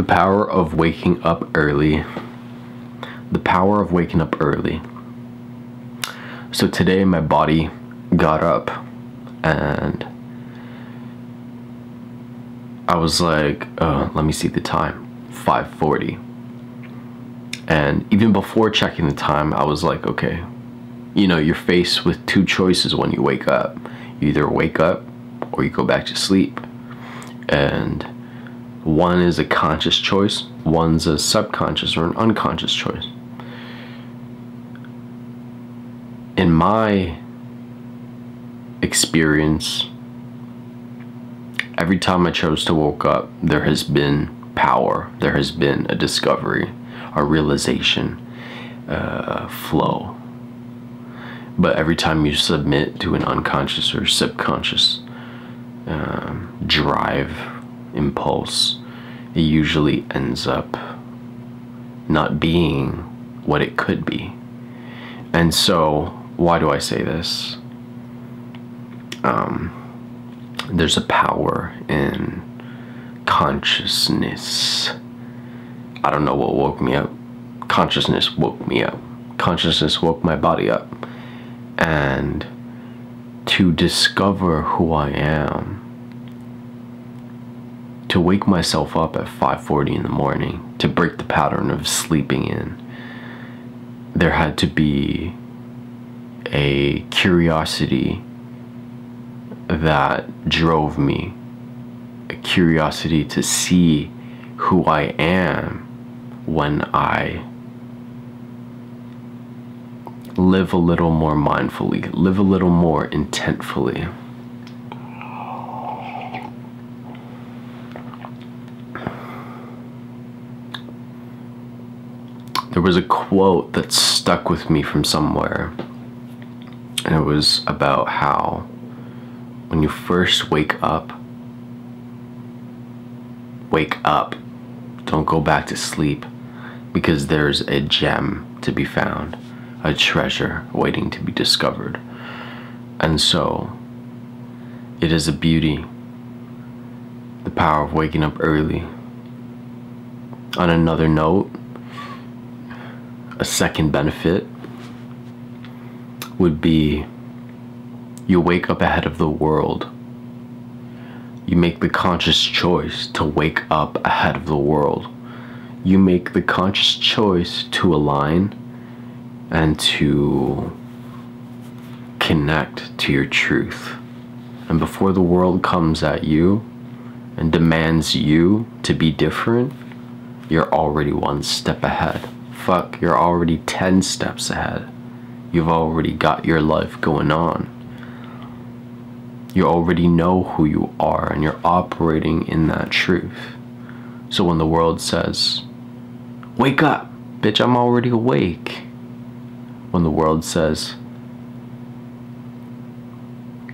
The power of waking up early. The power of waking up early. So today my body got up and I was like, let me see the time, 5:40. And even before checking the time, I was like, okay, you know, you're faced with two choices when you wake up. You either wake up or you go back to sleep. And one is a conscious choice, one's a subconscious or an unconscious choice. In my experience, every time I chose to wake up, there has been power, there has been a discovery, a realization, flow. But every time you submit to an unconscious or subconscious drive, impulse, it usually ends up not being what it could be. And so, why do I say this? There's a power in consciousness. I don't know what woke me up. Consciousness woke me up. Consciousness woke my body up. And to discover who I am, to wake myself up at 5:40 in the morning, to break the pattern of sleeping in, there had to be a curiosity that drove me, a curiosity to see who I am when I live a little more mindfully, live a little more intentfully. There was a quote that stuck with me from somewhere, and it was about how when you first wake up, don't go back to sleep, because there's a gem to be found, a treasure waiting to be discovered. And so it is a beauty, the power of waking up early. On another note, a second benefit would be you wake up ahead of the world. You make the conscious choice to wake up ahead of the world. You make the conscious choice to align and to connect to your truth. And before the world comes at you and demands you to be different, you're already one step ahead. Fuck, you're already 10 steps ahead. You've already got your life going on. You already know who you are and you're operating in that truth. So when the world says, wake up, bitch, I'm already awake. When the world says,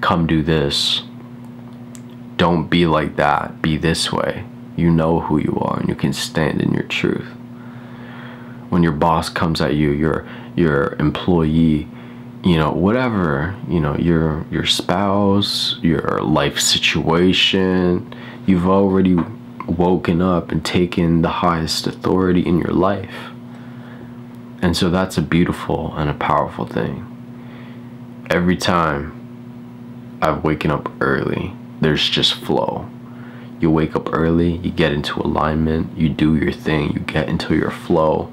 come do this, don't be like that, be this way. You know who you are and you can stand in your truth. When your boss comes at you, your employee, you know, whatever, you know, your spouse, your life situation, you've already woken up and taken the highest authority in your life. And so that's a beautiful and a powerful thing. Every time I've waken up early, there's just flow. You wake up early, you get into alignment, you do your thing, you get into your flow.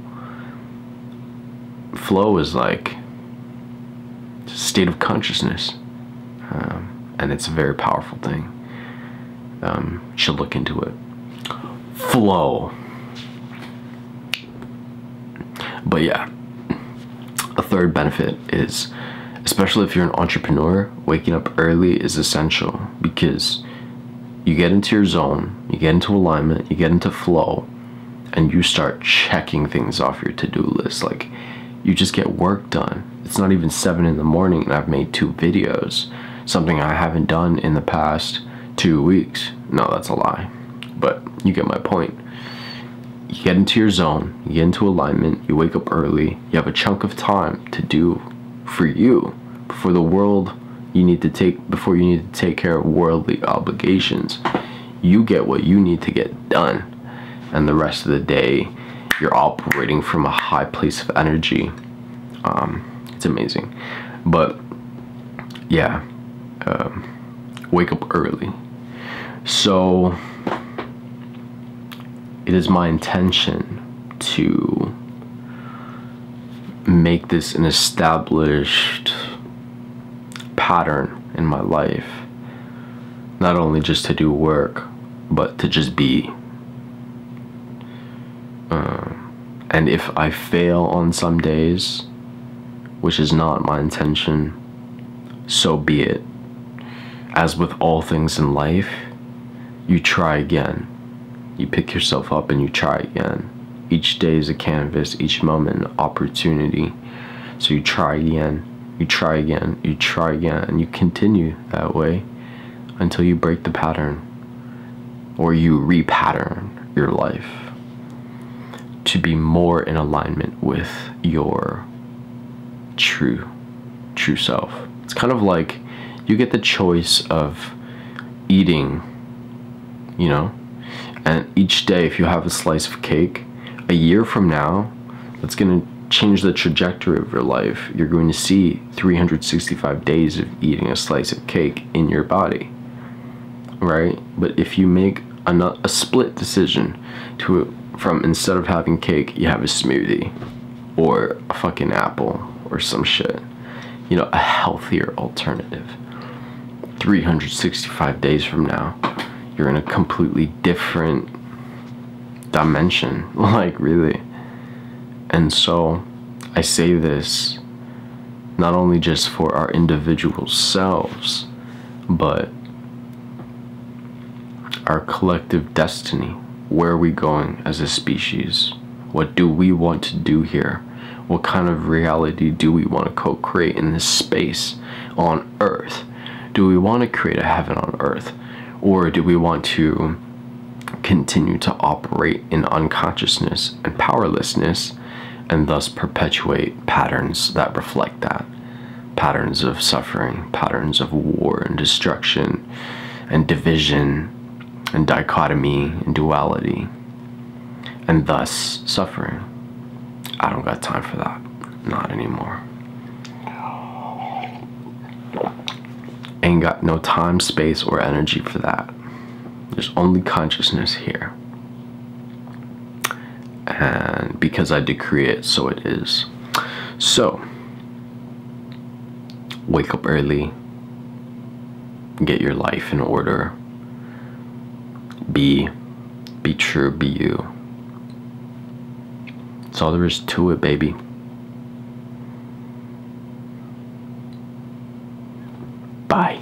Flow is like a state of consciousness, and it's a very powerful thing. You should look into it. Flow. But yeah, a third benefit is, especially if you're an entrepreneur, waking up early is essential, because you get into your zone, you get into alignment, you get into flow, and you start checking things off your to-do list. Like, you just get work done. It's not even 7 in the morning and I've made 2 videos, something I haven't done in the past 2 weeks. No, that's a lie, but you get my point. You get into your zone, you get into alignment, you wake up early, you have a chunk of time to do for you, for the world you need to take, before you need to take care of worldly obligations. You get what you need to get done. and the rest of the day you're operating from a high place of energy. It's amazing. But yeah, wake up early. So it is my intention to make this an established pattern in my life, not only just to do work, but to just be. And if I fail on some days, which is not my intention, so be it. As with all things in life, you try again. You pick yourself up and you try again. Each day is a canvas, each moment an opportunity. So you try again, you try again, you try again, and you continue that way until you break the pattern, or you repattern your life to be more in alignment with your true self. It's kind of like you get the choice of eating, you know, and each day, if you have a slice of cake, a year from now, that's going to change the trajectory of your life. You're going to see 365 days of eating a slice of cake in your body, right? But if you make a split decision from instead of having cake, you have a smoothie or a fucking apple or some shit, you know, a healthier alternative. 365 days from now, you're in a completely different dimension, like really. And so I say this not only just for our individual selves, but our collective destiny. Where are we going as a species? What do we want to do here? What kind of reality do we want to co-create in this space on Earth? Do we want to create a heaven on Earth? Or do we want to continue to operate in unconsciousness and powerlessness, and thus perpetuate patterns that reflect that? Patterns of suffering, patterns of war and destruction and division and dichotomy and duality, and thus suffering. I don't got time for that. Not anymore. Ain't got no time, space, or energy for that. There's only consciousness here. And because I decree it, so it is. So, wake up early. Get your life in order. Be true, be you. That's all there is to it, baby. Bye.